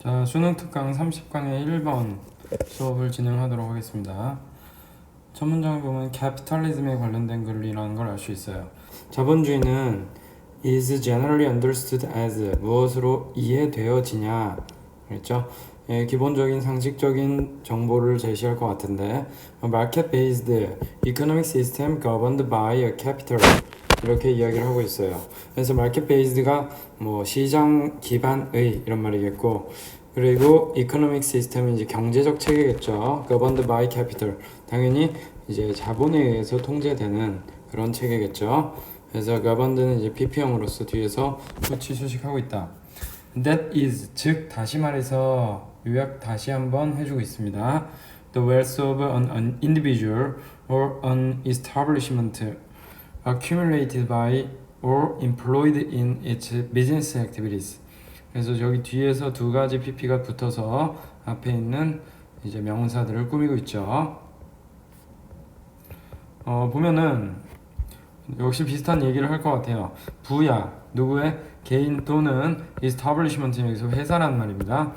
자, 수능 특강 30강의 1번 수업을 진행하도록 하겠습니다. 첫 문장을 보면 capitalism에 관련된 글이라는 걸 알 수 있어요. 자본주의는 is generally understood as 무엇으로 이해되어지냐 그랬죠? 예, 기본적인 상식적인 정보를 제시할 것 같은데 market-based economic system governed by a capital 이렇게 이야기를 하고 있어요. 그래서 market-based가 뭐 시장 기반의 이런 말이겠고, 그리고 economic system은 이제 경제적 체계겠죠. governed by capital 당연히 이제 자본에 의해서 통제되는 그런 체계겠죠. 그래서 governed는 이제 PP형으로서 뒤에서 수치 수식하고 있다. That is 즉 다시 말해서 요약 다시 한번 해주고 있습니다. The wealth of an individual or an establishment accumulated by or employed in its business activities. 그래서 여기 뒤에서 두 가지 PP가 붙어서 앞에 있는 이제 명사들을 꾸미고 있죠. 보면은 역시 비슷한 얘기를 할 것 같아요. 부야 누구의 개인 또는 establishment 여기서 회사란 말입니다.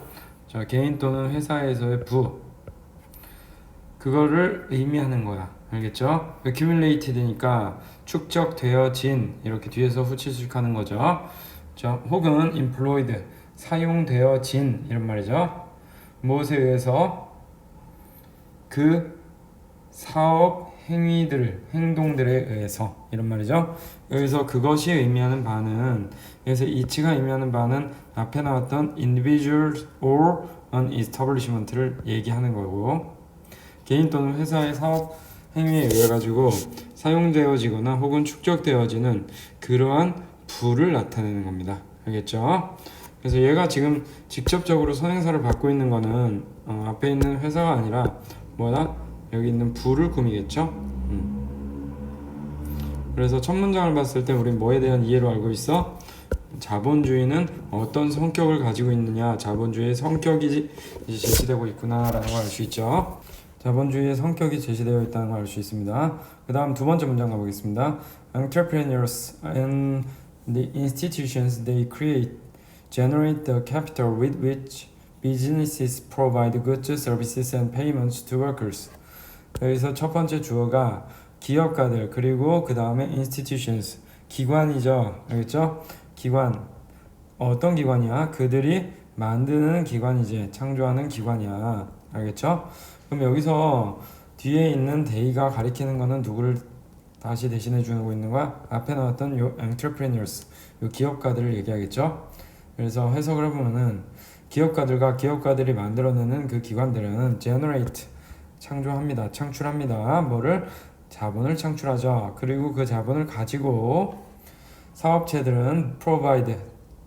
자, 개인 또는 회사에서의 부 그거를 의미하는 거야. 알겠죠? accumulated니까 축적되어진 이렇게 뒤에서 후치수식하는 거죠. 자, 혹은 employed 사용되어진 이런 말이죠. 무엇에 의해서 그 사업 행동들에 의해서 이런 말이죠. 여기서 그것이 의미하는 바는 여기서 each가 의미하는 바는 앞에 나왔던 individual or an establishment를 얘기하는 거고, 개인 또는 회사의 사업 행위에 의해 가지고 사용되어지거나 혹은 축적되어지는 그러한 부를 나타내는 겁니다. 알겠죠? 그래서 얘가 지금 직접적으로 선행사를 받고 있는 거는 앞에 있는 회사가 아니라 뭐다? 여기 있는 부를 꾸미겠죠? 그래서 첫 문장을 봤을 때 우린 뭐에 대한 이해로 알고 있어? 자본주의는 어떤 성격을 가지고 있느냐, 자본주의의 성격이 제시되고 있구나라는 걸 알 수 있죠. 자본주의의 성격이 제시되어 있다는 걸 알 수 있습니다. 그 다음 두 번째 문장 가보겠습니다. Entrepreneurs and the institutions they create generate the capital with which businesses provide goods, services and payments to workers. 여기서 첫 번째 주어가 기업가들 그리고 그 다음에 institutions 기관이죠. 알겠죠? 기관 어떤 기관이야? 그들이 만드는 기관이지 창조하는 기관이야. 알겠죠? 그럼 여기서 뒤에 있는 they가 가리키는 거는 누구를 다시 대신해 주고 있는 거야? 앞에 나왔던 요 entrepreneurs 요 기업가들을 얘기하겠죠? 그래서 해석을 해보면은 기업가들이 만들어내는 그 기관들은 generate 창조합니다. 창출합니다. 뭐를? 자본을 창출하죠. 그리고 그 자본을 가지고 사업체들은 provide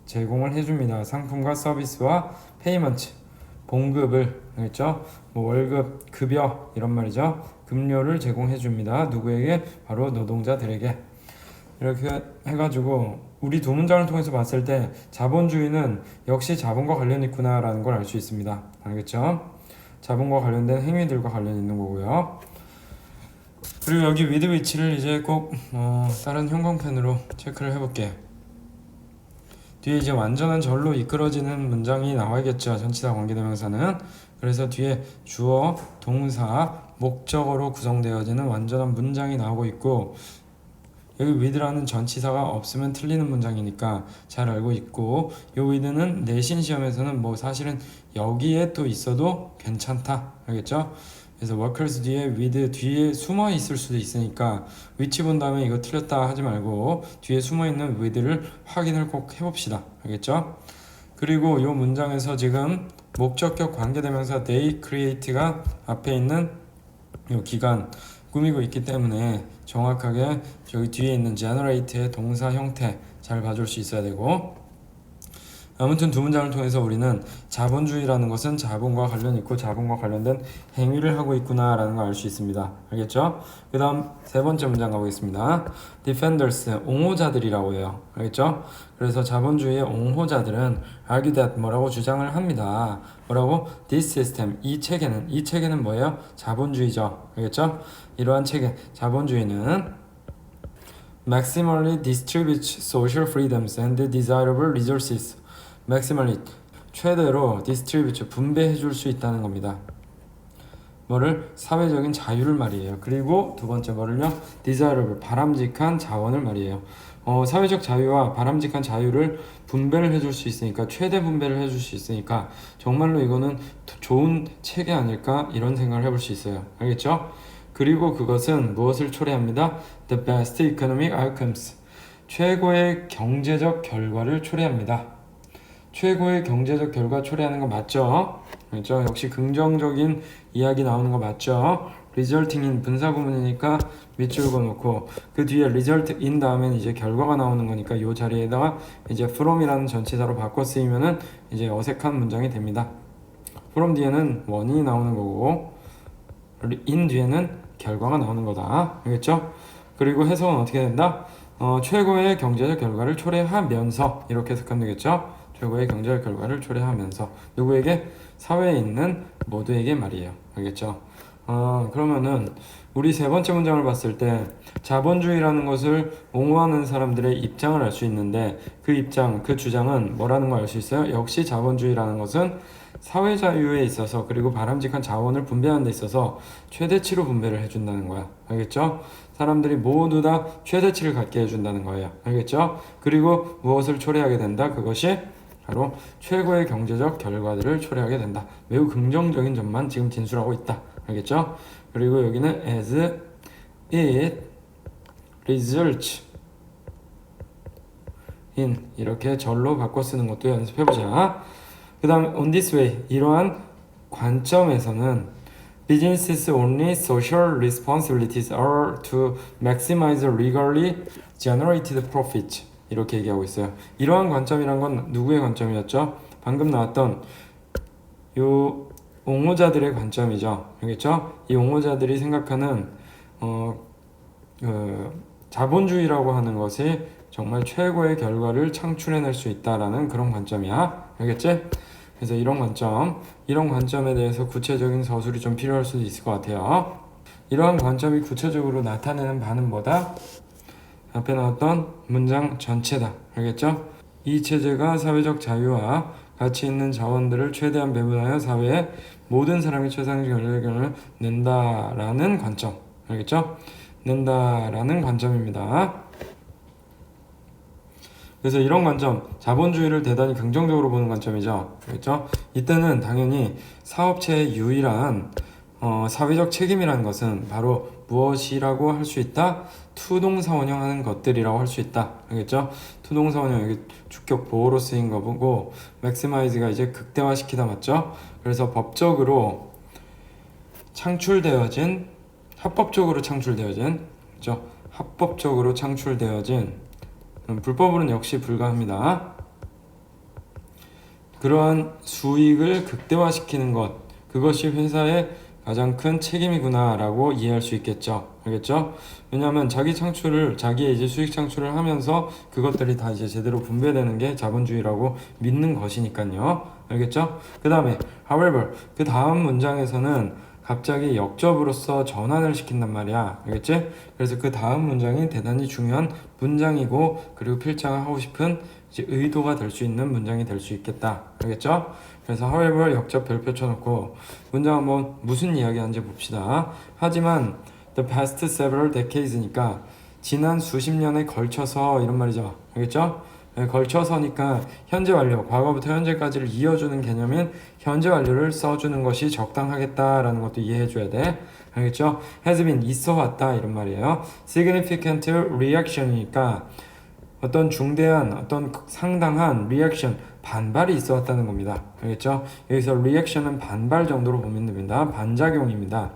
제공을 해줍니다. 상품과 서비스와 payment 봉급을 알겠죠? 뭐 월급, 급여 이런 말이죠. 급료를 제공해줍니다. 누구에게? 바로 노동자들에게. 이렇게 해가지고 우리 두 문장을 통해서 봤을 때 자본주의는 역시 자본과 관련이 있구나라는 걸 알 수 있습니다. 알겠죠? 자본과 관련된 행위들과 관련이 있는 거고요. 그리고 여기 with which를 이제 꼭 다른 형광펜으로 체크를 해볼게. 뒤에 이제 완전한 절로 이끌어지는 문장이 나와야겠죠. 전치사 관계대명사는. 그래서 뒤에 주어, 동사, 목적어로 구성되어지는 완전한 문장이 나오고 있고, 여기 with라는 전치사가 없으면 틀리는 문장이니까 잘 알고 있고, 요 with는 내신 시험에서는 뭐 사실은 여기에 또 있어도 괜찮다. 알겠죠? 그래서 workers 뒤에 with 뒤에 숨어 있을 수도 있으니까 which 본 다음에 이거 틀렸다 하지 말고 뒤에 숨어 있는 with를 확인을 꼭 해봅시다. 알겠죠? 그리고 요 문장에서 지금 목적격 관계대명사 they create가 앞에 있는 요 기간 꾸미고 있기 때문에 정확하게 저기 뒤에 있는 generate의 동사 형태 잘 봐줄 수 있어야 되고, 아무튼 두 문장을 통해서 우리는 자본주의라는 것은 자본과 관련이 있고 자본과 관련된 행위를 하고 있구나라는 걸 알 수 있습니다. 알겠죠? 그 다음 세 번째 문장 가보겠습니다. Defenders, 옹호자들이라고 해요. 알겠죠? 그래서 자본주의의 옹호자들은 argue that 뭐라고 주장을 합니다. 뭐라고? This system, 이 체계는 뭐예요? 자본주의죠. 알겠죠? 이러한 체계, 자본주의는 maximally distributes social freedoms and desirable resources. maximally 최대로 distribute 분배해 줄 수 있다는 겁니다. 뭐를? 사회적인 자유를 말이에요. 그리고 두 번째 뭐를요? desirable 바람직한 자원을 말이에요. 사회적 자유와 바람직한 자유를 분배를 해줄 수 있으니까 최대 분배를 해줄 수 있으니까 정말로 이거는 좋은 체계 아닐까 이런 생각을 해볼 수 있어요. 알겠죠? 그리고 그것은 무엇을 초래합니다? The best economic outcomes 최고의 경제적 결과를 초래합니다. 최고의 경제적 결과 초래하는 거 맞죠? 그렇죠? 역시 긍정적인 이야기 나오는 거 맞죠? resulting in 분사 구문이니까 밑줄 그어놓고 그 뒤에 result in 다음엔 이제 결과가 나오는 거니까 이 자리에다가 이제 from이라는 전치사로 바꿔 쓰이면은 이제 어색한 문장이 됩니다. from 뒤에는 원인이 나오는 거고 in 뒤에는 결과가 나오는 거다. 알겠죠? 그리고 해석은 어떻게 된다? 최고의 경제적 결과를 초래하면서 이렇게 해석하면 되겠죠? 최고의 경제적 결과를 초래하면서 누구에게? 사회에 있는 모두에게 말이에요. 알겠죠? 그러면은 우리 세 번째 문장을 봤을 때 자본주의라는 것을 옹호하는 사람들의 입장을 알 수 있는데 그 입장, 그 주장은 뭐라는 걸 알 수 있어요? 역시 자본주의라는 것은 사회 자유에 있어서 그리고 바람직한 자원을 분배하는 데 있어서 최대치로 분배를 해준다는 거야. 알겠죠? 사람들이 모두 다 최대치를 갖게 해준다는 거예요. 알겠죠? 그리고 무엇을 초래하게 된다? 그것이 바로 최고의 경제적 결과들을 초래하게 된다. 매우 긍정적인 점만 지금 진술하고 있다. 알겠죠? 그리고 여기는 as it results in 이렇게 절로 바꿔 쓰는 것도 연습해보자. 그 다음에 on this way 이러한 관점에서는 businesses only social responsibilities are to maximize legally generated profit 이렇게 얘기하고 있어요. 이러한 관점이란 건 누구의 관점이었죠? 방금 나왔던 요 옹호자들의 관점이죠. 알겠죠? 이 옹호자들이 생각하는 자본주의라고 하는 것이 정말 최고의 결과를 창출해낼 수 있다라는 그런 관점이야. 알겠지? 그래서 이런 관점에 대해서 구체적인 서술이 좀 필요할 수도 있을 것 같아요. 이러한 관점이 구체적으로 나타내는 바는 뭐다? 앞에 나왔던 문장 전체다. 알겠죠? 이 체제가 사회적 자유와 가치 있는 자원들을 최대한 배분하여 사회의 모든 사람이 최상의 결과를 낸다라는 관점. 알겠죠? 낸다라는 관점입니다. 그래서 이런 관점, 자본주의를 대단히 긍정적으로 보는 관점이죠. 그렇죠? 이때는 당연히 사업체의 유일한 사회적 책임이라는 것은 바로 무엇이라고 할 수 있다? 투동사원형하는 것들이라고 할 수 있다. 알겠죠? 투동사원형 여기 주격 보호로 쓰인 거 보고 maximize가 이제 극대화시키다 맞죠? 그래서 법적으로 창출되어진 합법적으로 창출되어진 그렇죠? 합법적으로 창출되어진 불법으로는 역시 불가합니다. 그러한 수익을 극대화시키는 것 그것이 회사의 가장 큰 책임이구나 라고 이해할 수 있겠죠. 알겠죠? 왜냐하면 자기의 이제 수익 창출을 하면서 그것들이 다 이제 제대로 분배되는 게 자본주의라고 믿는 것이니까요. 알겠죠? 그 다음에 however 그 다음 문장에서는 갑자기 역접으로서 전환을 시킨단 말이야. 알겠지? 그래서 그 다음 문장이 대단히 중요한 문장이고 그리고 필자가 하고 싶은 이제 의도가 될 수 있는 문장이 될 수 있겠다. 알겠죠? 그래서 however 역접 별표 쳐놓고 문장 한번 무슨 이야기 하는지 봅시다. 하지만 the past several decades니까 지난 수십 년에 걸쳐서 이런 말이죠. 알겠죠? 걸쳐서니까 현재 완료, 과거부터 현재까지를 이어주는 개념인 현재 완료를 써주는 것이 적당하겠다라는 것도 이해해줘야 돼. 알겠죠? has been 있어 왔다 이런 말이에요. significant reaction이니까 어떤 중대한 어떤 상당한 reaction 반발이 있어 왔다는 겁니다. 알겠죠? 여기서 reaction은 반발 정도로 보면 됩니다. 반작용입니다.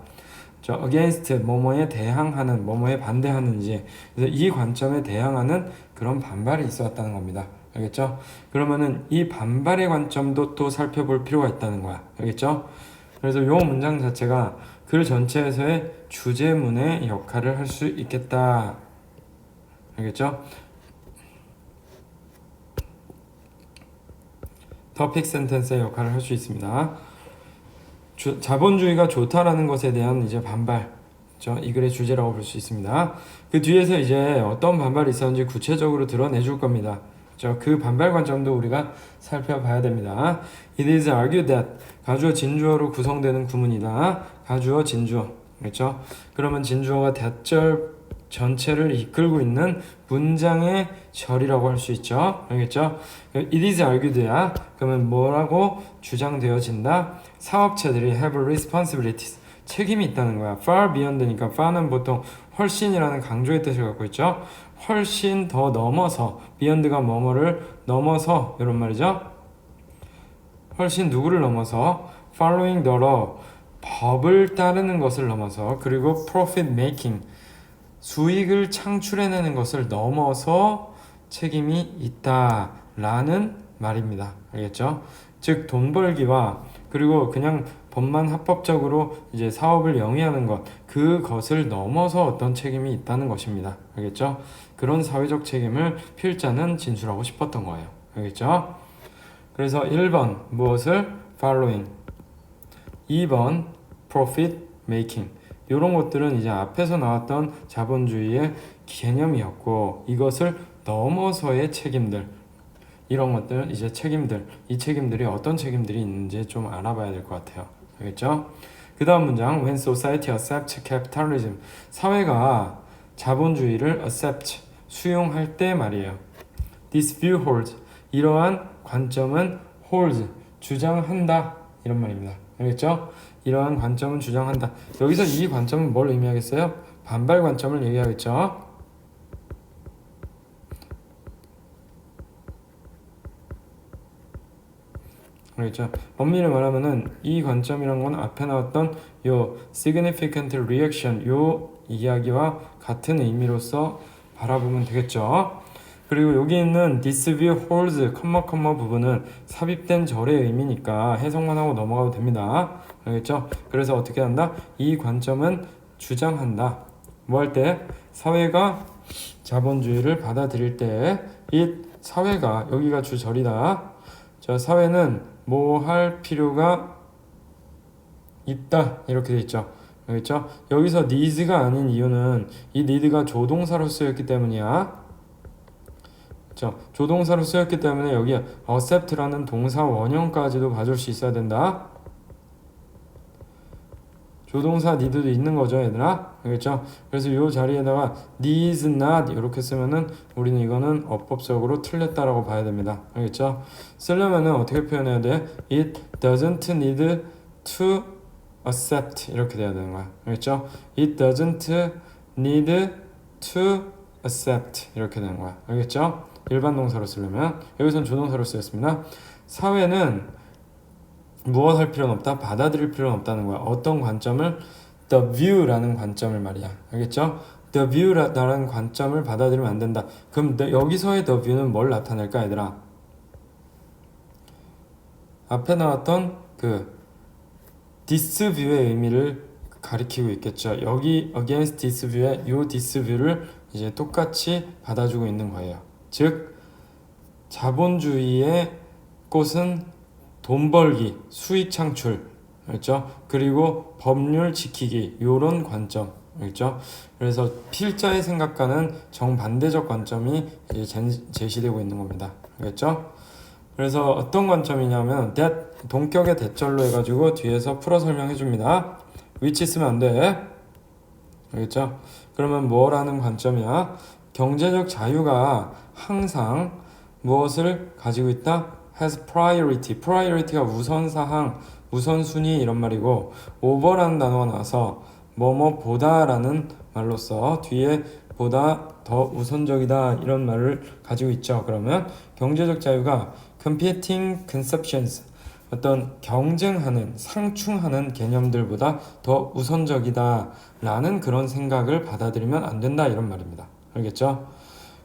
against 뭐뭐에 대항하는 뭐뭐에 반대하는지 그래서 이 관점에 대항하는 그런 반발이 있어 왔다는 겁니다. 알겠죠? 그러면은 이 반발의 관점도 또 살펴볼 필요가 있다는 거야. 알겠죠? 그래서 이 문장 자체가 글 전체에서의 주제문의 역할을 할 수 있겠다. 알겠죠? topic sentence의 역할을 할 수 있습니다. 자본주의가 좋다라는 것에 대한 이제 반발, 이 글의 주제라고 볼 수 있습니다. 그 뒤에서 이제 어떤 반발이 있었는지 구체적으로 드러내줄 겁니다. 그 반발 관점도 우리가 살펴봐야 됩니다. It is argued that 가주어 진주어로 구성되는 구문이다. 가주어 진주어. 그렇죠? 그러면 진주어가 대절 전체를 이끌고 있는 문장의 절이라고 할 수 있죠. 알겠죠? It is argued야. 그러면 뭐라고 주장되어진다? 사업체들이 have responsibilities. 책임이 있다는 거야. far beyond니까 far는 보통 훨씬이라는 강조의 뜻을 갖고 있죠. 훨씬 더 넘어서, beyond가 뭐뭐를 넘어서 이런 말이죠. 훨씬 누구를 넘어서 following the law, 법을 따르는 것을 넘어서, 그리고 profit making, 수익을 창출해내는 것을 넘어서 책임이 있다라는 말입니다. 알겠죠? 즉 돈 벌기와 그리고 그냥 법만 합법적으로 이제 사업을 영위하는 것, 그것을 넘어서 어떤 책임이 있다는 것입니다. 알겠죠? 그런 사회적 책임을 필자는 진술하고 싶었던 거예요. 알겠죠? 그래서 1번 무엇을? following. 2번 profit making. 이런 것들은 이제 앞에서 나왔던 자본주의의 개념이었고, 이것을 넘어서의 책임들, 이런 것들, 이제 책임들, 이 책임들이 어떤 책임들이 있는지 좀 알아봐야 될 것 같아요. 알겠죠? 그 다음 문장, when society accepts capitalism, 사회가 자본주의를 accept, 수용할 때 말이에요. This view holds, 이러한 관점은 holds, 주장한다, 이런 말입니다. 알겠죠? 이러한 관점은 주장한다. 여기서 이 관점은 뭘 의미하겠어요? 반발 관점을 얘기하겠죠? 알겠죠? 엄밀히 말하면은 이 관점이란 건 앞에 나왔던 요 significant reaction 요 이야기와 같은 의미로서 바라보면 되겠죠? 그리고 여기 있는 this view holds 컴마 부분은 삽입된 절의 의미니까 해석만 하고 넘어가도 됩니다. 알겠죠? 그래서 어떻게 한다? 이 관점은 주장한다. 뭐 할 때? 사회가 자본주의를 받아들일 때 이 사회가, 여기가 주절이다. 자, 사회는 뭐 할 필요가 있다, 이렇게 돼 있죠. 알겠죠? 여기서 needs가 아닌 이유는 이 need가 조동사로 쓰였기 때문이야. 그렇죠? 조동사로 쓰였기 때문에 여기 accept라는 동사 원형까지도 봐줄 수 있어야 된다. 조동사 need도 있는 거죠, 얘들아. 알겠죠? 그래서 이 자리에다가 needs not 이렇게 쓰면은 우리는 이거는 어법적으로 틀렸다라고 봐야 됩니다. 알겠죠? 쓰려면은 어떻게 표현해야 돼? It doesn't need to accept 이렇게 돼야 되는 거야. 알겠죠? It doesn't need to accept 이렇게 되는 거야. 알겠죠? 일반 동사로 쓰려면 여기선 조동사로 쓰였습니다. 사회는 무엇 할 필요는 없다, 받아들일 필요는 없다는 거야. 어떤 관점을? The view라는 관점을 말이야. 알겠죠? The view라는 관점을 받아들이면 안 된다. 그럼 여기서의 the view는 뭘 나타낼까, 얘들아? 앞에 나왔던 그 this view의 의미를 가리키고 있겠죠. 여기 against this view에 요 this view를 이제 똑같이 받아주고 있는 거예요. 즉 자본주의의 꽃은 돈 벌기, 수익 창출, 그렇죠? 그리고 법률 지키기, 요런 관점, 그렇죠? 그래서 필자의 생각과는 정반대적 관점이 제시되고 있는 겁니다. 알겠죠? 그래서 어떤 관점이냐면 that 동격의 대절로 해가지고 뒤에서 풀어 설명해 줍니다. which 쓰면 안 돼. 알겠죠? 그러면 뭐라는 관점이야? 경제적 자유가 항상 무엇을 가지고 있다? has priority. priority가 우선사항, 우선순위 이런 말이고, over라는 단어가 나와서 뭐뭐보다라는 말로써 뒤에 보다 더 우선적이다 이런 말을 가지고 있죠. 그러면 경제적 자유가 competing conceptions, 어떤 경쟁하는, 상충하는 개념들보다 더 우선적이다 라는 그런 생각을 받아들이면 안 된다 이런 말입니다. 알겠죠?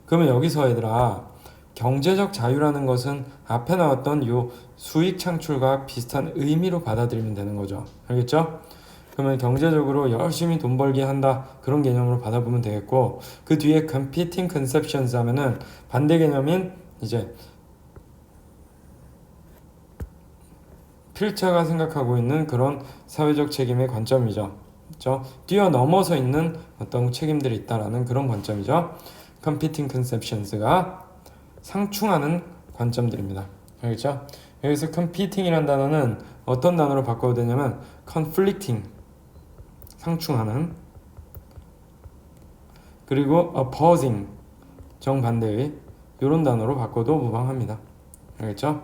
그러면 여기서 얘들아, 경제적 자유라는 것은 앞에 나왔던 요 수익 창출과 비슷한 의미로 받아들이면 되는 거죠. 알겠죠? 그러면 경제적으로 열심히 돈 벌게 한다, 그런 개념으로 받아보면 되겠고, 그 뒤에 competing conceptions 하면은 반대 개념인 이제 필자가 생각하고 있는 그런 사회적 책임의 관점이죠. 그렇죠? 뛰어넘어서 있는 어떤 책임들이 있다라는 그런 관점이죠. competing conceptions가 상충하는 관점들입니다. 알겠죠? 여기서 competing이라는 단어는 어떤 단어로 바꿔도 되냐면 conflicting, 상충하는, 그리고 opposing, 정반대의, 이런 단어로 바꿔도 무방합니다. 알겠죠?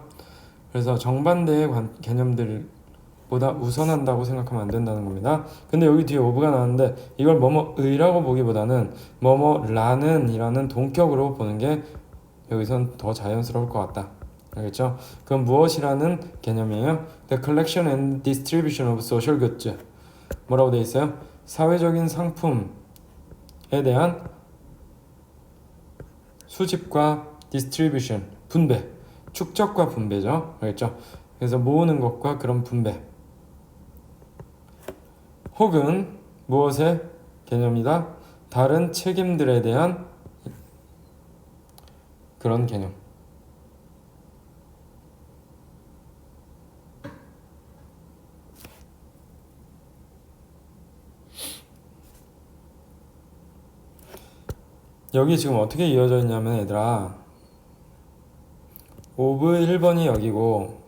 그래서 정반대의 개념들보다 우선한다고 생각하면 안 된다는 겁니다. 근데 여기 뒤에 오브가 나왔는데 이걸 뭐뭐의라고 보기보다는 뭐뭐라는 이라는 동격으로 보는 게 여기선 더 자연스러울 것 같다. 알겠죠? 그건 무엇이라는 개념이에요? The collection and distribution of social goods. 뭐라고 되어 있어요? 사회적인 상품에 대한 수집과 distribution, 분배, 축적과 분배죠. 알겠죠? 그래서 모으는 것과 그런 분배. 혹은 무엇의 개념이다? 다른 책임들에 대한 그런 개념. 여기 지금 어떻게 이어져 있냐면 얘들아, 오브 1번이 여기고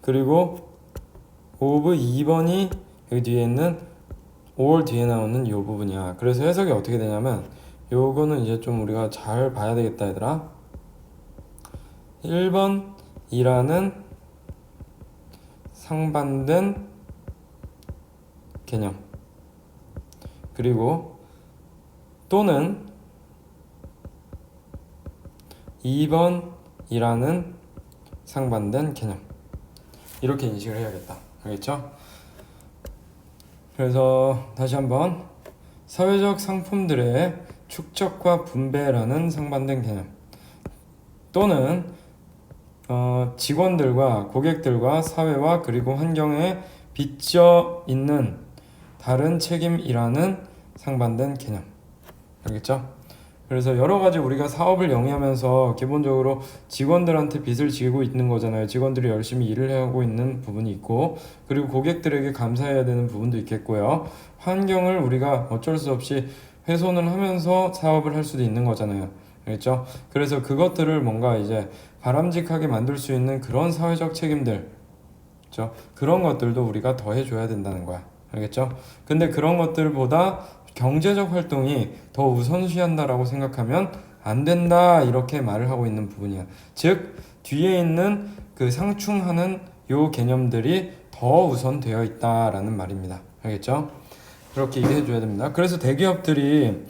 그리고 오브 2번이 여기 뒤에 있는 or 뒤에 나오는 이 부분이야. 그래서 해석이 어떻게 되냐면 요거는 이제 좀 우리가 잘 봐야 되겠다 얘들아. 1번이라는 상반된 개념, 그리고 또는 2번이라는 상반된 개념, 이렇게 인식을 해야겠다. 알겠죠? 그래서 다시 한번, 사회적 상품들의 축적과 분배라는 상반된 개념, 또는 직원들과 고객들과 사회와 그리고 환경에 빚져 있는 다른 책임이라는 상반된 개념. 알겠죠? 그래서 여러 가지 우리가 사업을 영위하면서 기본적으로 직원들한테 빚을 지고 있는 거잖아요. 직원들이 열심히 일을 하고 있는 부분이 있고, 그리고 고객들에게 감사해야 되는 부분도 있겠고요. 환경을 우리가 어쩔 수 없이 훼손을 하면서 사업을 할 수도 있는 거잖아요. 알겠죠? 그래서 그것들을 뭔가 이제 바람직하게 만들 수 있는 그런 사회적 책임들, 그렇죠? 그런 것들도 우리가 더해줘야 된다는 거야. 알겠죠? 근데 그런 것들보다 경제적 활동이 더 우선시한다라고 생각하면 안 된다, 이렇게 말을 하고 있는 부분이야. 즉 뒤에 있는 그 상충하는 요 개념들이 더 우선되어 있다라는 말입니다. 알겠죠? 그렇게 이해해 줘야 됩니다. 그래서 대기업들이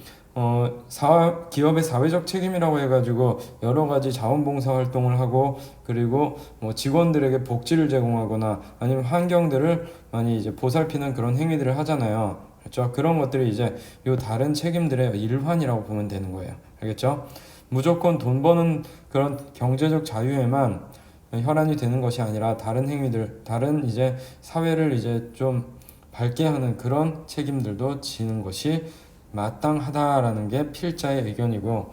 기업의 사회적 책임이라고 해가지고 여러 가지 자원봉사 활동을 하고, 그리고 직원들에게 복지를 제공하거나 아니면 환경들을 많이 이제 보살피는 그런 행위들을 하잖아요. 그렇죠? 그런 것들이 이제 요 다른 책임들의 일환이라고 보면 되는 거예요. 알겠죠? 무조건 돈 버는 그런 경제적 자유에만 혈안이 되는 것이 아니라 다른 행위들, 다른 이제 사회를 이제 좀 밝게 하는 그런 책임들도 지는 것이 마땅하다라는 게 필자의 의견이고,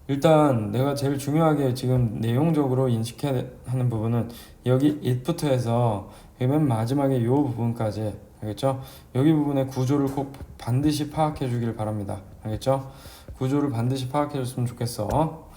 일단 내가 제일 중요하게 지금 내용적으로 인식해야 하는 부분은 여기 it부터 해서 맨 마지막에 요 부분까지, 알겠죠? 여기 부분의 구조를 꼭 반드시 파악해 주길 바랍니다. 알겠죠? 구조를 반드시 파악해 줬으면 좋겠어.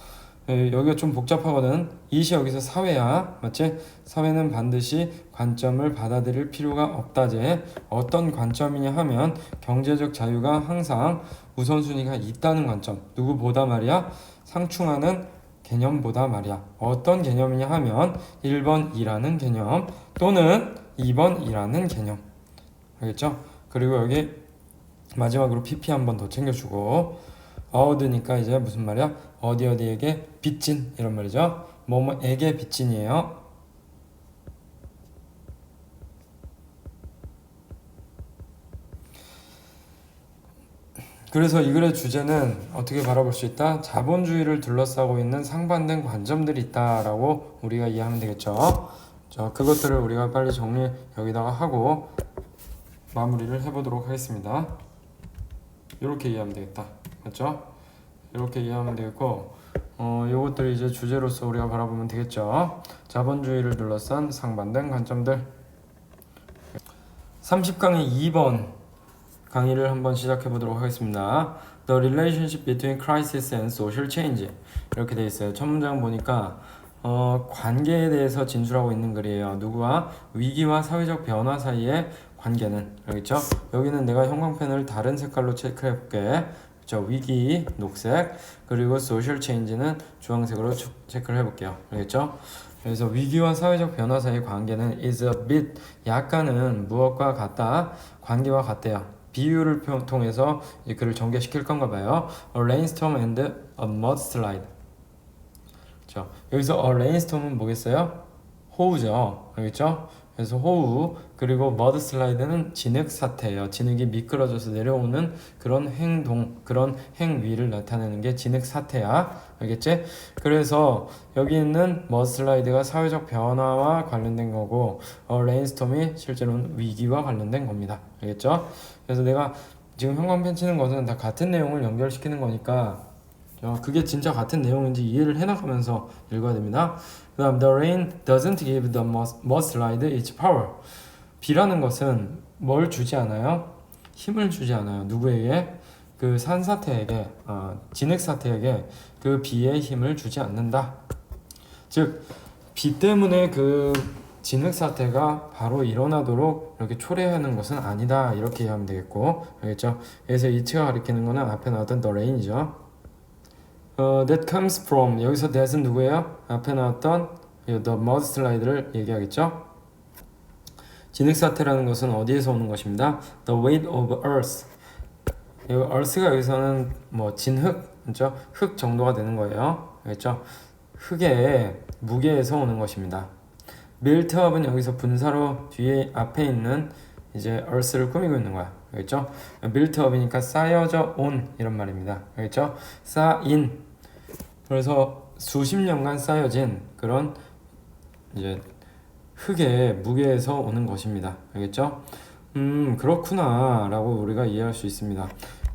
여기가 좀 복잡하거든. 이시 여기서 사회야, 맞지? 사회는 반드시 관점을 받아들일 필요가 없다제. 어떤 관점이냐 하면 경제적 자유가 항상 우선순위가 있다는 관점. 누구보다 말이야? 상충하는 개념보다 말이야. 어떤 개념이냐 하면 1번이라는 개념 또는 2번이라는 개념. 알겠죠? 그리고 여기 마지막으로 PP 한 번 더 챙겨주고, 어드니까 이제 무슨 말이야? 어디에게 빚진, 이런 말이죠. 뭐뭐에게 빚진이에요. 그래서 이 글의 주제는 어떻게 바라볼 수 있다? 자본주의를 둘러싸고 있는 상반된 관점들이 있다라고 우리가 이해하면 되겠죠. 자, 그것들을 우리가 빨리 정리 여기다가 하고 마무리를 해보도록 하겠습니다. 이렇게 이해하면 되겠다. 맞죠? 이렇게 이해하면 되겠고, 요것들이 이제 주제로서 우리가 바라보면 되겠죠. 자본주의를 둘러싼 상반된 관점들. 30강의 2번 강의를 한번 시작해 보도록 하겠습니다. The relationship between crisis and social change 이렇게 돼 있어요. 첫 문장 보니까 관계에 대해서 진술하고 있는 글이에요. 누구와? 위기와 사회적 변화 사이의 관계는, 알겠죠? 여기는 내가 형광펜을 다른 색깔로 체크해 볼게. 그렇죠? 위기 녹색, 그리고 social change는 주황색으로 체크를 해볼게요. 알겠죠? 그래서 위기와 사회적 변화 사이의 관계는 is a bit, 약간은 무엇과 같다, 관계와 같대요. 비유를 통해서 이 글을 전개시킬 건가 봐요. A rainstorm and a mudslide. 그렇죠? 여기서 a rainstorm은 뭐겠어요? 호우죠. 알겠죠? 그래서 호우, 그리고 머드슬라이드는 진흙 사태예요. 진흙이 미끄러져서 내려오는 그런 행동, 그런 행위를 나타내는 게 진흙 사태야. 알겠지? 그래서 여기 있는 머드슬라이드가 사회적 변화와 관련된 거고, 레인스톰이 실제로는 위기와 관련된 겁니다. 알겠죠? 그래서 내가 지금 형광펜 치는 것은 다 같은 내용을 연결시키는 거니까 그게 진짜 같은 내용인지 이해를 해나가면서 읽어야 됩니다. 그 다음 the rain doesn't give the mudslide its power. 비라는 것은 뭘 주지 않아요? 힘을 주지 않아요. 누구에게? 그 산사태에게, 진흙사태에게 그 비의 힘을 주지 않는다. 즉, 비 때문에 그 진흙사태가 바로 일어나도록 이렇게 초래하는 것은 아니다. 이렇게 이해하면 되겠고, 알겠죠? 그래서 it가 가리키는 거는 앞에 나왔던 the rain이죠. that comes from, 여기서 that은 누구예요? 앞에 나왔던 the mudslide를 얘기하겠죠? 진흙사태라는 것은 어디에서 오는 것입니다. The weight of earth. earth가 여기서는 뭐 진흙, 그렇죠? 흙 정도가 되는 거예요. 알겠죠? 흙의 무게에서 오는 것입니다. built up은 여기서 분사로 뒤에 앞에 있는 이제 earth를 꾸미고 있는 거야. 알겠죠? built up이니까 쌓여져 온 이런 말입니다. 알겠죠? 쌓인, 그래서 수십 년간 쌓여진 그런 이제 흙의 무게에서 오는 것입니다. 알겠죠? 그렇구나 라고 우리가 이해할 수 있습니다.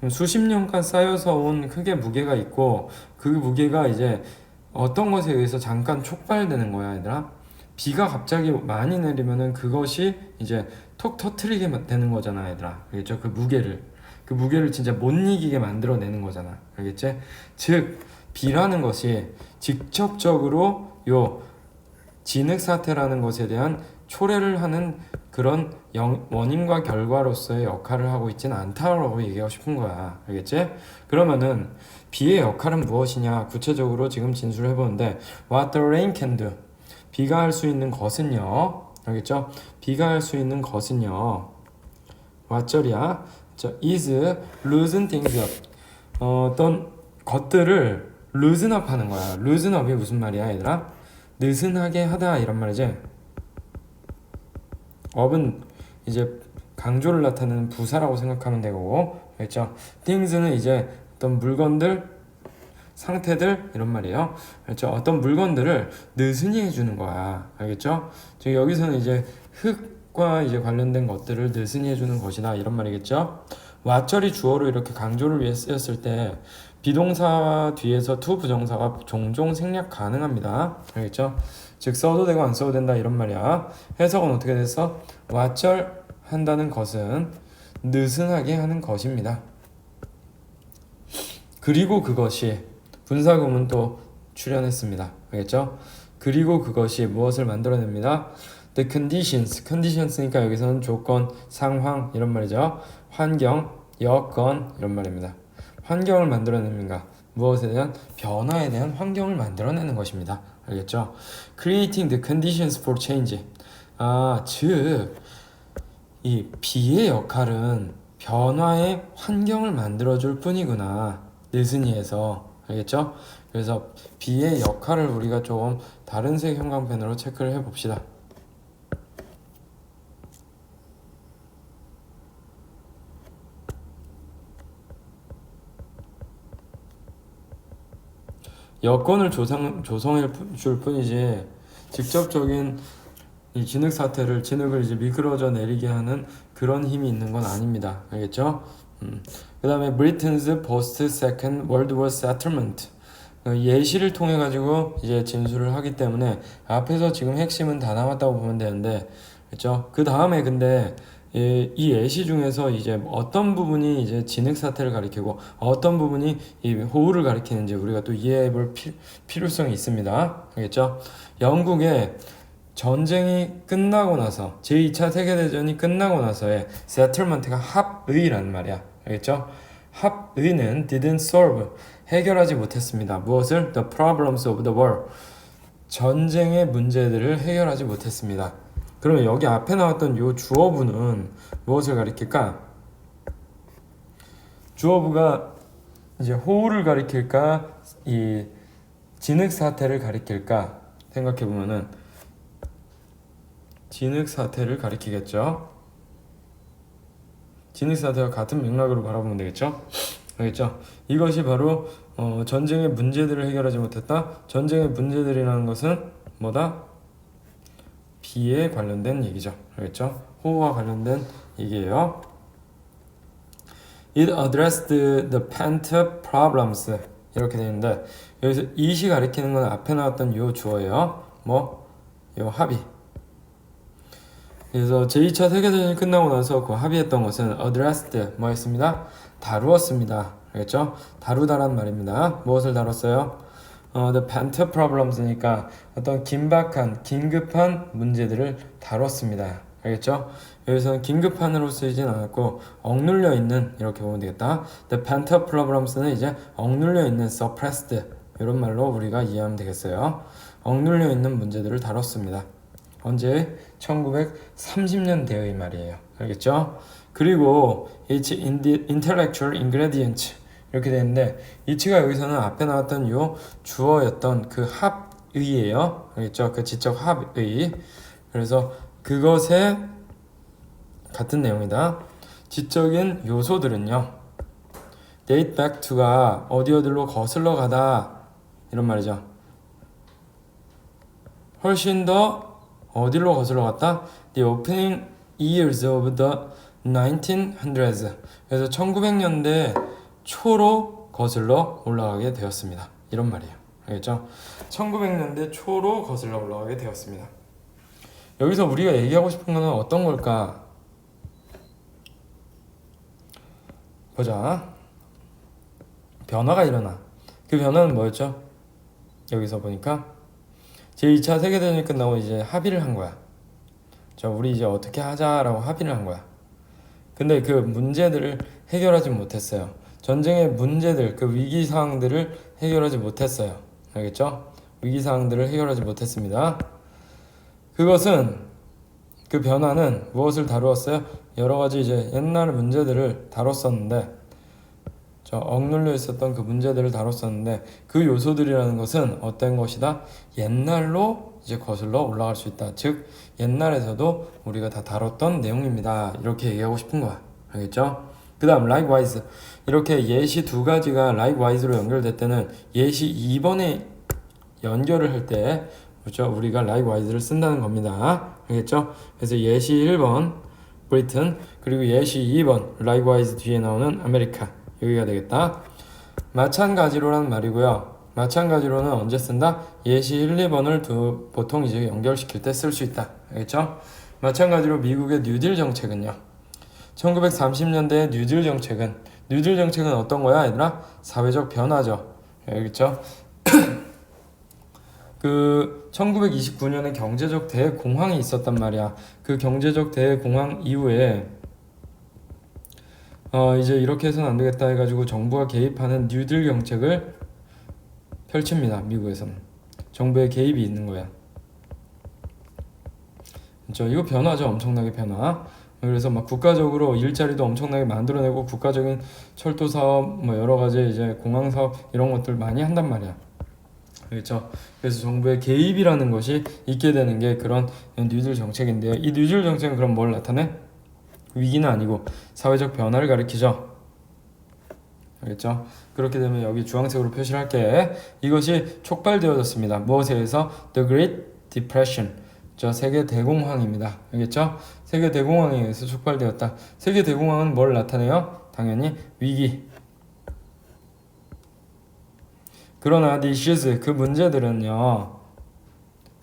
수십 년간 쌓여서 온 흙의 무게가 있고, 그 무게가 이제 어떤 것에 의해서 잠깐 촉발되는 거야, 얘들아. 비가 갑자기 많이 내리면은 그것이 이제 톡 터트리게 되는 거잖아, 얘들아. 알겠죠? 그 무게를 진짜 못 이기게 만들어내는 거잖아. 알겠지? 즉 비라는 것이 직접적으로 요 진흙 사태라는 것에 대한 초래를 하는 그런 원인과 결과로서의 역할을 하고 있지는 않다라고 얘기하고 싶은 거야. 알겠지? 그러면은 비의 역할은 무엇이냐? 구체적으로 지금 진술을 해보는데 What the rain can do. 비가 할 수 있는 것은요. 알겠죠? 비가 할 수 있는 것은요. 왓절이야. is loosen things up. 어떤 것들을 loosen up 하는 거야. loosen up이 무슨 말이야, 얘들아? 느슨하게 하다 이런 말이지. up은 이제 강조를 나타내는 부사라고 생각하면 되고, 알겠죠? things는 이제 어떤 물건들, 상태들 이런 말이에요. 그렇죠? 어떤 물건들을 느슨히 해주는 거야. 알겠죠? 즉 여기서는 이제 흙과 이제 관련된 것들을 느슨히 해주는 것이다 이런 말이겠죠? 왓절이 주어로 이렇게 강조를 위해 쓰였을 때 비동사 뒤에서 to 부정사가 종종 생략 가능합니다. 알겠죠? 즉 써도 되고 안 써도 된다 이런 말이야. 해석은 어떻게 됐어? 왓절 한다는 것은 느슨하게 하는 것입니다. 그리고 그것이 분사구문 또 출연했습니다. 알겠죠? 그리고 그것이 무엇을 만들어냅니다. The conditions니까 여기서는 조건, 상황 이런 말이죠. 환경, 여건 이런 말입니다. 환경을 만들어냅니다. 무엇에 대한? 변화에 대한 환경을 만들어내는 것입니다. 알겠죠? Creating the conditions for change. 즉 이 비의 역할은 변화의 환경을 만들어줄 뿐이구나. 느슨히 해서. 알겠죠? 그래서 비의 역할을 우리가 조금 다른 색 형광펜으로 체크를 해봅시다. 여건을 조성해 줄 뿐이지 직접적인 이 진흙 사태를, 진흙을 이제 미끄러져 내리게 하는 그런 힘이 있는 건 아닙니다. 알겠죠? 그 다음에 Britain's post-Second World War settlement. 예시를 통해 가지고 이제 진술을 하기 때문에 앞에서 지금 핵심은 다 나왔다고 보면 되는데, 그렇죠? 그 다음에 근데 이 예시 중에서 이제 어떤 부분이 이제 진흙 사태를 가리키고 어떤 부분이 이 호우를 가리키는지 우리가 또 이해해 볼 필요성이 있습니다. 알겠죠? 영국의 전쟁이 끝나고 나서 제2차 세계대전이 끝나고 나서의 settlement가 합의란 말이야. 알겠죠? 합의는 didn't solve 해결하지 못했습니다. 무엇을? The problems of the war 전쟁의 문제들을 해결하지 못했습니다. 그러면 여기 앞에 나왔던 요 주어부는 무엇을 가리킬까? 주어부가 이제 호우를 가리킬까? 이 진흙 사태를 가리킬까? 생각해 보면은 진흙 사태를 가리키겠죠. 진흙 사태와 같은 맥락으로 바라보면 되겠죠. 알겠죠? 이것이 바로 전쟁의 문제들을 해결하지 못했다. 전쟁의 문제들이라는 것은 뭐다? 비에 관련된 얘기죠. 알겠죠? 호우와 관련된 얘기예요. It addressed the pent-up problems 이렇게 되는데 여기서 it이 가리키는 건 앞에 나왔던 요 주어예요. 요 합의. 그래서 제2차 세계대전이 끝나고 나서 그 합의했던 것은 addressed 뭐였습니다? 다루었습니다. 알겠죠? 다루다란 말입니다. 무엇을 다뤘어요? The pent-up problems니까 어떤 긴급한 문제들을 다뤘습니다. 알겠죠? 여기서는 긴급한으로 쓰이진 않았고 억눌려 있는 이렇게 보면 되겠다. The pent-up problems는 이제 억눌려 있는 suppressed 이런 말로 우리가 이해하면 되겠어요. 억눌려 있는 문제들을 다뤘습니다. 언제? 1930년대의 말이에요. 알겠죠? 그리고 It's intellectual ingredient 이렇게 되는데 이치가 여기서는 앞에 나왔던 요 주어였던 그 합의예요. 알겠죠? 그 지적 합의. 그래서 그것에 같은 내용이다. 지적인 요소들은요. date back to가 어디로 거슬러 가다 이런 말이죠. 훨씬 더 어디로 거슬러 갔다? The opening years of the 1900s. 그래서 1900년대 초로 거슬러 올라가게 되었습니다. 이런 말이에요. 알겠죠? 1900년대 초로 거슬러 올라가게 되었습니다. 여기서 우리가 얘기하고 싶은 거는 어떤 걸까? 보자. 변화가 일어나. 그 변화는 뭐였죠? 여기서 보니까 제2차 세계대전이 끝나고 이제 합의를 한 거야. 우리 이제 어떻게 하자라고 합의를 한 거야. 근데 그 문제들을 해결하지 못했어요. 전쟁의 문제들, 그 위기 상황들을 해결하지 못했어요. 알겠죠? 위기 상황들을 해결하지 못했습니다. 그것은 그 변화는 무엇을 다루었어요? 여러 가지 이제 옛날 문제들을 다뤘었는데 억눌려 있었던 그 문제들을 다뤘었는데 그 요소들이라는 것은 어떤 것이다? 옛날로 이제 거슬러 올라갈 수 있다. 즉 옛날에서도 우리가 다 다뤘던 내용입니다. 이렇게 얘기하고 싶은 거야. 알겠죠? 그 다음 likewise 이렇게 예시 두 가지가 likewise로 연결될 때는 예시 2번에 연결을 할 때 그렇죠? 우리가 likewise를 쓴다는 겁니다. 알겠죠? 그래서 예시 1번 Britain 그리고 예시 2번 likewise 뒤에 나오는 America 여기가 되겠다. 마찬가지로란 말이고요. 마찬가지로는 언제 쓴다? 예시 1, 2번을 보통 이제 연결시킬 때 쓸 수 있다. 알겠죠? 마찬가지로 미국의 뉴딜 정책은요. 1930년대의 뉴딜 정책은 어떤 거야, 얘들아? 사회적 변화죠. 알겠죠? 그 1929년에 경제적 대공황이 있었단 말이야. 그 경제적 대공황 이후에 이제 이렇게 해서는 안 되겠다 해가지고 정부가 개입하는 뉴딜 정책을 펼칩니다. 미국에서는 정부의 개입이 있는 거야. 그렇죠? 이거 변화죠. 엄청나게 변화. 그래서 막 국가적으로 일자리도 엄청나게 만들어내고 국가적인 철도 사업, 여러 가지 이제 공항 사업 이런 것들 많이 한단 말이야. 그렇죠? 그래서 정부의 개입이라는 것이 있게 되는 게 그런 뉴딜 정책인데요. 이 뉴딜 정책은 그럼 뭘 나타내? 위기는 아니고 사회적 변화를 가리키죠. 알겠죠? 그렇게 되면 여기 주황색으로 표시를 할게. 이것이 촉발되어졌습니다. 무엇에 의해서? The Great Depression. 세계 대공황입니다. 알겠죠? 세계 대공황에 의해서 촉발되었다. 세계 대공황은 뭘 나타내요? 당연히 위기. 그러나 the issues 그 문제들은요.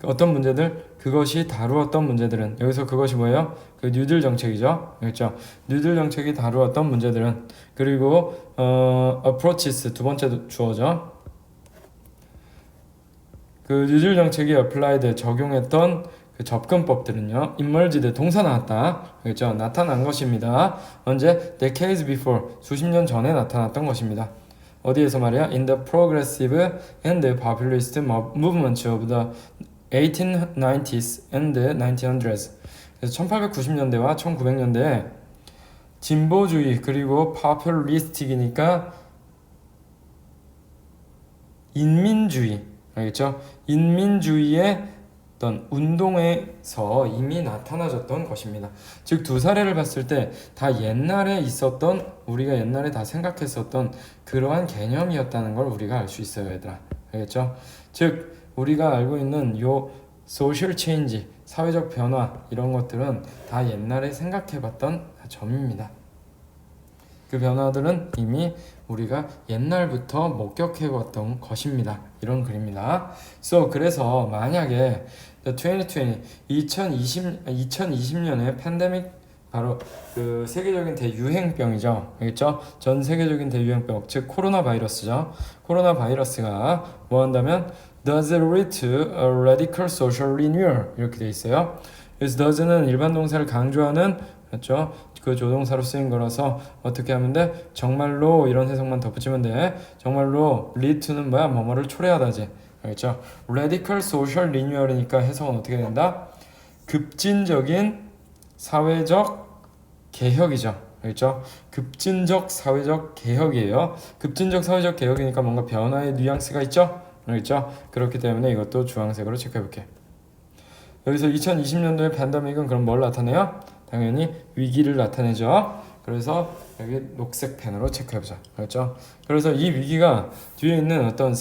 어떤 문제들? 그것이 다루었던 문제들은 여기서 그것이 뭐예요? 그 뉴딜 정책이죠. 그렇죠? 뉴딜 정책이 다루었던 문제들은 그리고 approaches 두 번째 주어죠. 그 뉴딜 정책이 applied 적용했던 그 접근법들은요. emerged 동사 나왔다. 그렇죠? 나타난 것입니다. 언제? decades before 수십 년 전에 나타났던 것입니다. 어디에서 말이야? In the progressive and populist movements of the 1890s and 1900s. 그래서 1890년대와 1900년대에 진보주의 그리고 파퓰리스틱이니까 인민주의, 알겠죠? 인민주의의 어떤 운동에서 이미 나타나졌던 것입니다. 즉 두 사례를 봤을 때 다 옛날에 있었던 우리가 옛날에 다 생각했었던 그러한 개념이었다는 걸 우리가 알 수 있어요, 얘들아. 알겠죠? 즉 우리가 알고 있는 요 소셜 체인지, 사회적 변화 이런 것들은 다 옛날에 생각해봤던 점입니다. 그 변화들은 이미 우리가 옛날부터 목격해왔던 것입니다. 이런 글입니다. 그래서 만약에 the 2020년에 팬데믹 바로 그 세계적인 대유행병이죠. 알겠죠? 전 세계적인 대유행병, 즉 코로나 바이러스죠. 코로나 바이러스가 뭐 한다면 does lead to a radical social renewal 이렇게 돼 있어요. 그래서 does는 일반 동사를 강조하는 그렇죠? 그 조동사로 쓰인 거라서 어떻게 하면 돼? 정말로 이런 해석만 덧붙이면 돼. 정말로 lead to는 뭐야? 뭐뭐를 초래하다지. 알겠죠? radical social renewal이니까 해석은 어떻게 된다? 급진적인 사회적 개혁이죠. 알겠죠? 급진적 사회적 개혁이에요. 급진적 사회적 개혁이니까 뭔가 변화의 뉘앙스가 있죠? 알겠죠? 그렇기 때문에 이것도 주황색으로 체크해볼게. 여기서 2020년도의 팬데믹은 그럼 뭘 나타내요? 당연히 위기를 나타내죠. 그래서 여기 녹색 펜으로 체크해보자. 그렇죠? 그래서 이 위기가 뒤에 있는 어떤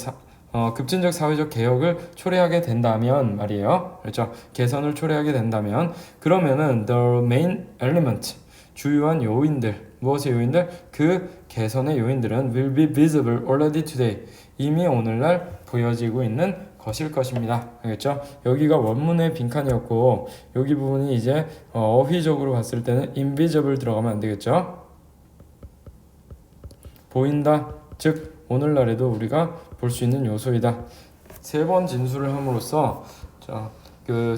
급진적 사회적 개혁을 초래하게 된다면 말이에요. 그렇죠? 개선을 초래하게 된다면 그러면은 the main element 주요한 요인들 무엇의 요인들? 그 개선의 요인들은 will be visible already today 이미 오늘날 보여지고 있는 것일 것입니다. 알겠죠? 여기가 원문의 빈칸이었고 여기 부분이 이제 어휘적으로 봤을 때는 invisible 들어가면 안 되겠죠? 보인다. 즉 오늘날에도 우리가 볼 수 있는 요소이다. 세 번 진술을 함으로써 그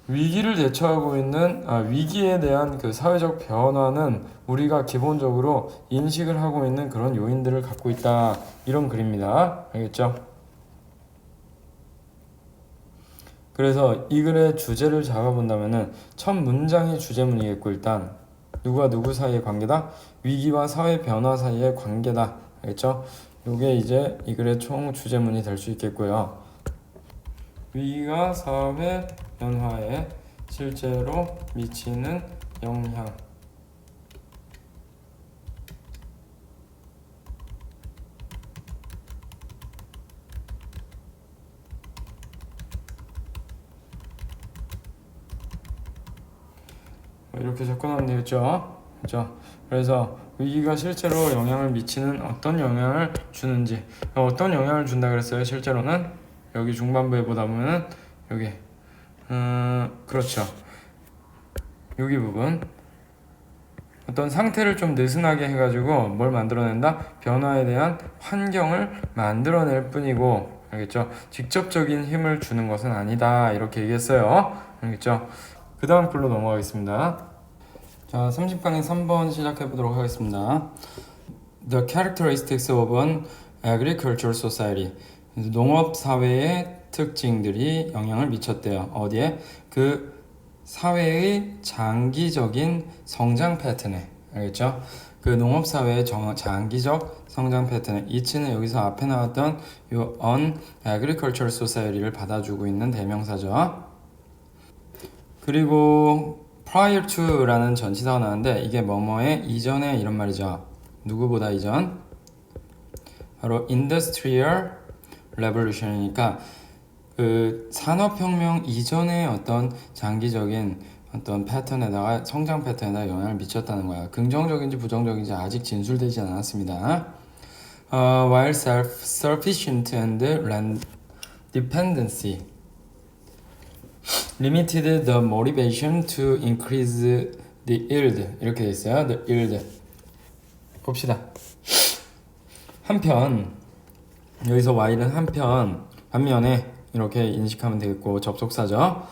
위기를 대처하고 있는 위기에 대한 그 사회적 변화는 우리가 기본적으로 인식을 하고 있는 그런 요인들을 갖고 있다. 이런 글입니다. 알겠죠? 그래서 이 글의 주제를 잡아본다면은 첫 문장이 주제문이겠고 일단 누구와 누구 사이의 관계다? 위기와 사회 변화 사이의 관계다. 알겠죠? 이게 이제 이 글의 총 주제문이 될 수 있겠고요. 위기가 사회 변화에 실제로 미치는 영향. 이렇게 접근하면 되겠죠. 그렇죠? 그래서 위기가 실제로 영향을 미치는 어떤 영향을 주는지 어떤 영향을 준다 그랬어요. 실제로는 여기 중반부에 보다 보면은 여기 그렇죠. 여기 부분 어떤 상태를 좀 느슨하게 해가지고 뭘 만들어낸다? 변화에 대한 환경을 만들어낼 뿐이고 알겠죠? 직접적인 힘을 주는 것은 아니다 이렇게 얘기했어요. 알겠죠? 그 다음 글로 넘어가겠습니다. 자, 30강의 3번 시작해보도록 하겠습니다. The characteristics of an agricultural society. 농업사회의 특징들이 영향을 미쳤대요. 어디에? 그 사회의 장기적인 성장 패턴에. 알겠죠? 그 농업사회의 장기적 성장 패턴에 이치는 여기서 앞에 나왔던 요 an agricultural society를 받아주고 있는 대명사죠. 그리고 prior to라는 전치사가 나왔는데 이게 뭐뭐의 이전에 이런 말이죠. 누구보다 이전? 바로 industrial revolution이니까 그 산업혁명 이전의 어떤 장기적인 어떤 패턴에다가 성장 패턴에다가 영향을 미쳤다는 거야. 긍정적인지 부정적인지 아직 진술되지 않았습니다. While self-sufficient and land dependency limited the motivation to increase the yield. 이렇게 돼 있어요. the yield. 봅시다. 한편 여기서 y는 한편 반면에 이렇게 인식하면 되겠고 접속사죠.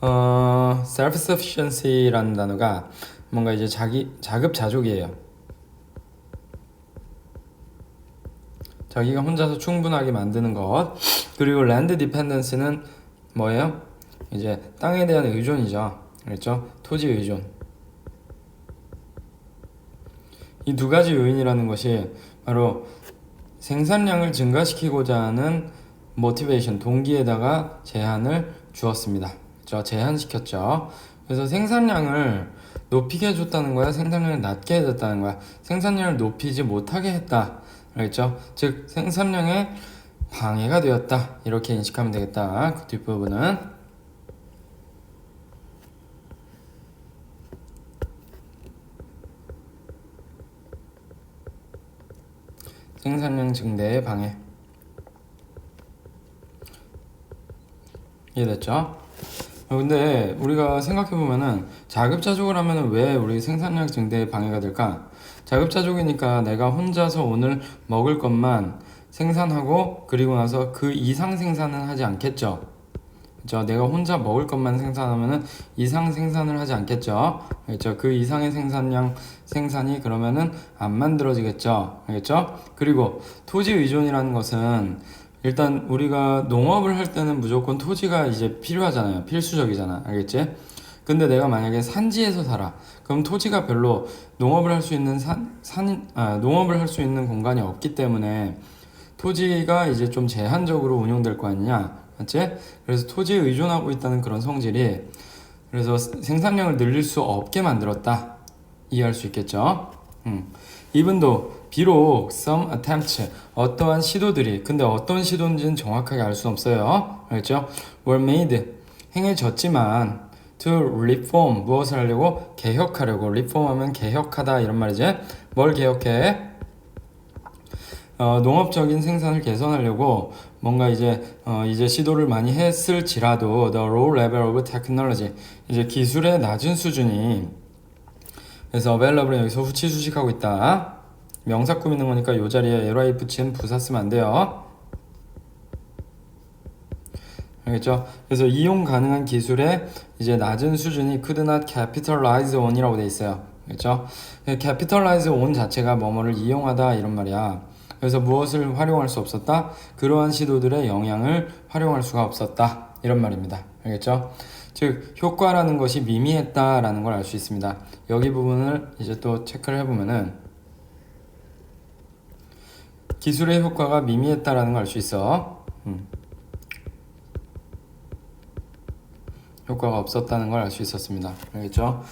self-sufficiency라는 단어가 뭔가 이제 자급자족이에요. 자기가 혼자서 충분하게 만드는 것. 그리고 land dependency는 뭐예요? 이제 땅에 대한 의존이죠. 그렇죠? 토지 의존. 이 두 가지 요인이라는 것이 바로 생산량을 증가시키고자 하는 모티베이션, 동기에다가 제한을 주었습니다. 그렇죠? 제한시켰죠. 그래서 생산량을 높이게 해줬다는 거야? 생산량을 낮게 해줬다는 거야? 생산량을 높이지 못하게 했다. 알겠죠? 즉 생산량에 방해가 되었다. 이렇게 인식하면 되겠다. 그 뒷부분은 생산량 증대의 방해. 이해됐죠? 근데 우리가 생각해보면은 자급자족을 하면은 왜 우리 생산량 증대에 방해가 될까? 자급자족이니까 내가 혼자서 오늘 먹을 것만 생산하고 그리고 나서 그 이상 생산은 하지 않겠죠. 그렇죠? 내가 혼자 먹을 것만 생산하면은 이상 생산을 하지 않겠죠. 그렇죠? 그 이상의 생산이 그러면은 안 만들어지겠죠. 알겠죠? 그리고 토지 의존이라는 것은 일단 우리가 농업을 할 때는 무조건 토지가 이제 필요하잖아요. 필수적이잖아. 알겠지? 근데 내가 만약에 산지에서 살아. 그럼 토지가 별로 농업을 할 수 있는 농업을 할 수 있는 공간이 없기 때문에 토지가 이제 좀 제한적으로 운용될 거 아니냐. 맞지? 그래서 토지에 의존하고 있다는 그런 성질이 그래서 생산량을 늘릴 수 없게 만들었다. 이해할 수 있겠죠? Even though 비록 some attempts 어떠한 시도들이 근데 어떤 시도인지는 정확하게 알 수 없어요. 알겠죠? were made 행해졌지만 to reform 무엇을 하려고? 개혁하려고. reform하면 개혁하다 이런 말이지. 뭘 개혁해? 농업적인 생산을 개선하려고 뭔가 이제 시도를 많이 했을지라도 the low level of technology 이제 기술의 낮은 수준이 그래서 available은 여기서 후치 수식하고 있다. 명사 꾸미는 거니까 요 자리에 ly 붙인 부사 쓰면 안 돼요. 알겠죠? 그래서 이용 가능한 기술의 이제 낮은 수준이 could not capitalize on이라고 돼 있어요. 그렇죠? capitalize on 자체가 뭐뭐를 이용하다 이런 말이야. 그래서 무엇을 활용할 수 없었다? 그러한 시도들의 영향을 활용할 수가 없었다. 이런 말입니다. 알겠죠? 즉 효과라는 것이 미미했다라는 걸 알 수 있습니다. 여기 부분을 이제 또 체크를 해보면은 기술의 효과가 미미했다라는 걸 알 수 있어. 효과가 없었다는 걸 알 수 있었습니다. 알겠죠?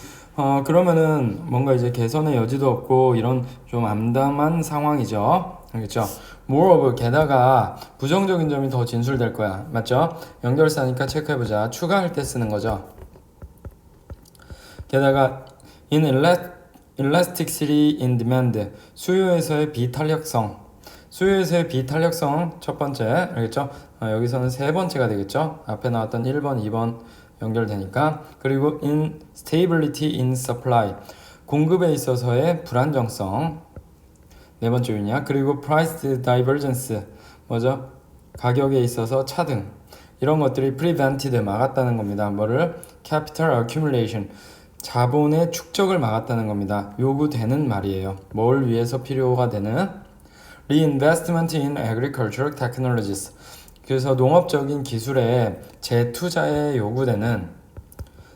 그러면은 뭔가 이제 개선의 여지도 없고 이런 좀 암담한 상황이죠. 알겠죠? moreover 게다가 부정적인 점이 더 진술될 거야. 맞죠? 연결사니까 체크해보자. 추가할 때 쓰는 거죠. 게다가 in elasticity in demand 수요에서의 비탄력성 첫 번째 알겠죠? 여기서는 세 번째가 되겠죠? 앞에 나왔던 1번, 2번 연결되니까. 그리고 in stability in supply 공급에 있어서의 불안정성 네 번째 요인이야. 그리고 price divergence 뭐죠? 가격에 있어서 차등 이런 것들이 prevented 막았다는 겁니다. 뭐를? capital accumulation 자본의 축적을 막았다는 겁니다. 요구되는 말이에요. 뭘 위해서 필요가 되는? reinvestment in agricultural technologies 그래서 농업적인 기술에 재투자에 요구되는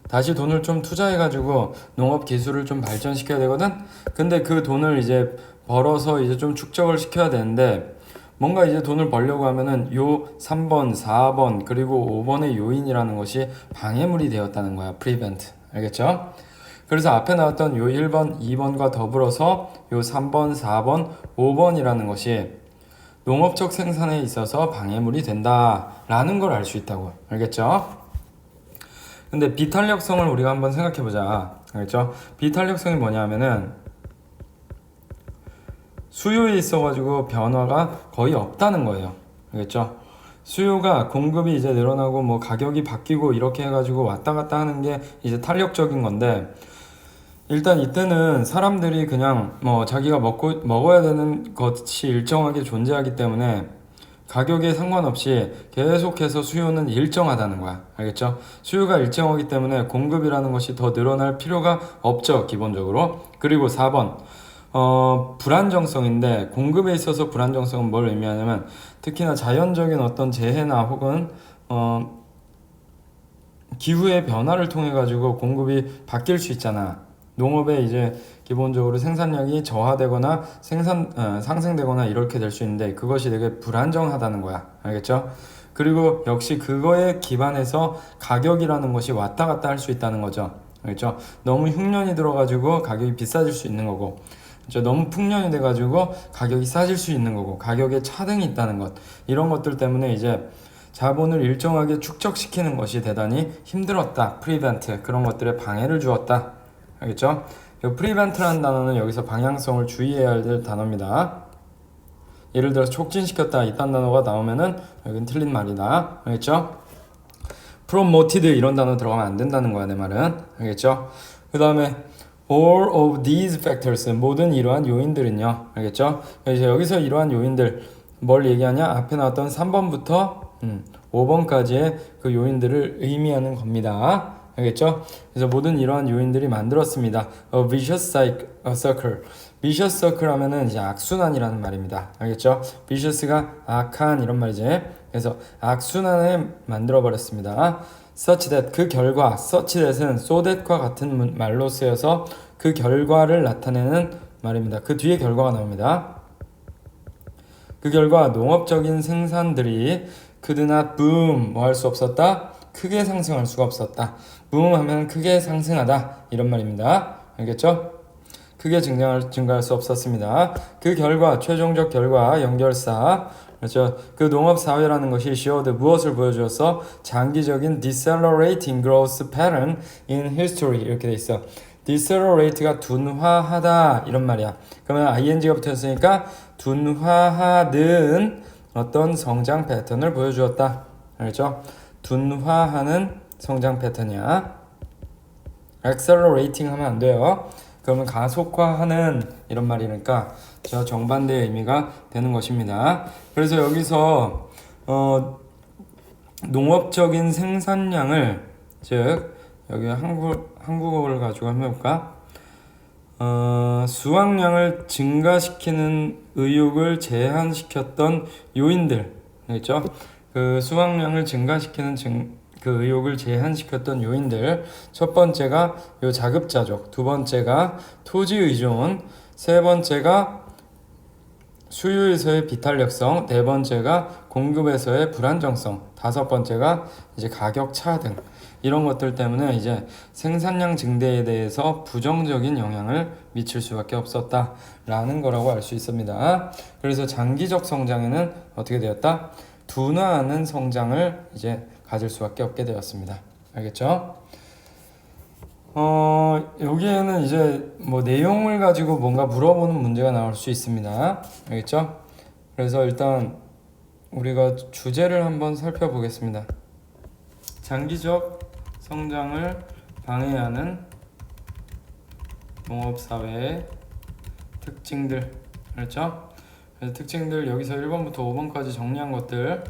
다시 돈을 좀 투자해가지고 농업 기술을 좀 발전시켜야 되거든? 근데 그 돈을 이제 벌어서 이제 좀 축적을 시켜야 되는데 뭔가 이제 돈을 벌려고 하면은 요 3번, 4번 그리고 5번의 요인이라는 것이 방해물이 되었다는 거야. prevent. 알겠죠? 그래서 앞에 나왔던 요 1번, 2번과 더불어서 요 3번, 4번, 5번이라는 것이 농업적 생산에 있어서 방해물이 된다라는 걸 알 수 있다고. 알겠죠? 근데 비탄력성을 우리가 한번 생각해보자. 알겠죠? 비탄력성이 뭐냐면은 수요에 있어가지고 변화가 거의 없다는 거예요. 알겠죠? 수요가 공급이 이제 늘어나고 뭐 가격이 바뀌고 이렇게 해가지고 왔다 갔다 하는 게 이제 탄력적인 건데, 일단 이때는 사람들이 그냥 뭐 자기가 먹어야 되는 것이 일정하게 존재하기 때문에 가격에 상관없이 계속해서 수요는 일정하다는 거야. 알겠죠? 수요가 일정하기 때문에 공급이라는 것이 더 늘어날 필요가 없죠, 기본적으로. 그리고 4번, 불안정성인데, 공급에 있어서 불안정성은 뭘 의미하냐면, 특히나 자연적인 어떤 재해나 혹은 기후의 변화를 통해 가지고 공급이 바뀔 수 있잖아. 농업에 이제 기본적으로 생산량이 저하되거나 상승되거나 이렇게 될 수 있는데, 그것이 되게 불안정하다는 거야. 알겠죠? 그리고 역시 그거에 기반해서 가격이라는 것이 왔다 갔다 할 수 있다는 거죠. 알겠죠? 너무 흉년이 들어가지고 가격이 비싸질 수 있는 거고, 그렇죠? 너무 풍년이 돼가지고 가격이 싸질 수 있는 거고, 가격에 차등이 있다는 것, 이런 것들 때문에 이제 자본을 일정하게 축적시키는 것이 대단히 힘들었다. 프리벤트, 그런 것들에 방해를 주었다. 알겠죠? 프리벤트라는 단어는 여기서 방향성을 주의해야 될 단어입니다. 예를 들어서 촉진시켰다 이딴 단어가 나오면은 여긴 틀린 말이다. 알겠죠? promoted 이런 단어 들어가면 안 된다는 거야, 내 말은. 알겠죠? 그 다음에 all of these factors, 모든 이러한 요인들은요. 알겠죠? 이제 여기서 이러한 요인들 뭘 얘기하냐? 앞에 나왔던 3번부터 5번까지의 그 요인들을 의미하는 겁니다. 알겠죠? 그래서 모든 이러한 요인들이 만들었습니다. A vicious circle. vicious circle 하면은 이제 악순환이라는 말입니다. 알겠죠? vicious가 악한 이런 말이지. 그래서 악순환을 만들어 버렸습니다. such that, 그 결과, such that은 so that과 같은 말로 쓰여서 그 결과를 나타내는 말입니다. 그 뒤에 결과가 나옵니다. 그 결과 농업적인 생산들이 could not boom, 뭐 할 수 없었다? 크게 상승할 수가 없었다. boom 하면 크게 상승하다 이런 말입니다. 알겠죠? 크게 증가할 수 없었습니다. 그 결과, 최종적 결과, 연결사, 그렇죠? 그 농업 사회라는 것이 showed 무엇을 보여주었어? 장기적인 decelerating growth pattern in history 이렇게 돼 있어. decelerate가 둔화하다 이런 말이야. 그러면 ing가 붙었으니까 둔화하는 어떤 성장 패턴을 보여주었다. 알겠죠? 둔화하는 성장 패턴이야. accelerating 하면 안 돼요. 그러면 가속화하는 이런 말이니까 저 정반대의 의미가 되는 것입니다. 그래서 여기서 농업적인 생산량을, 즉 여기 한국어를 가지고 한번 해볼까? 수확량을 증가시키는 의욕을 제한시켰던 요인들, 알겠죠? 그 수확량을 증가시키는 그 의욕을 제한시켰던 요인들, 첫 번째가 요 자급자족, 두 번째가 토지 의존, 세 번째가 수요에서의 비탄력성, 네 번째가 공급에서의 불안정성, 다섯 번째가 이제 가격 차등, 이런 것들 때문에 이제 생산량 증대에 대해서 부정적인 영향을 미칠 수밖에 없었다라는 거라고 알 수 있습니다. 그래서 장기적 성장에는 어떻게 되었다? 둔화하는 성장을 이제 가질 수밖에 없게 되었습니다. 알겠죠? 여기에는 이제 뭐 내용을 가지고 뭔가 물어보는 문제가 나올 수 있습니다. 알겠죠? 그래서 일단 우리가 주제를 한번 살펴보겠습니다. 장기적 성장을 방해하는 농업사회의 특징들. 그렇죠? 그래서 특징들 여기서 1번부터 5번까지 정리한 것들,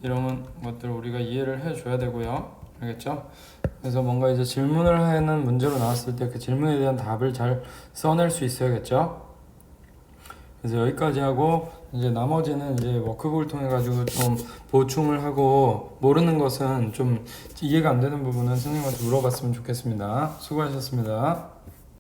이런 것들 우리가 이해를 해줘야 되고요. 알겠죠? 그래서 뭔가 이제 질문을 하는 문제로 나왔을 때 그 질문에 대한 답을 잘 써낼 수 있어야겠죠? 그래서 여기까지 하고 이제 나머지는 이제 워크북을 통해 가지고 좀 보충을 하고, 모르는 것은 좀 이해가 안 되는 부분은 선생님한테 물어봤으면 좋겠습니다. 수고하셨습니다.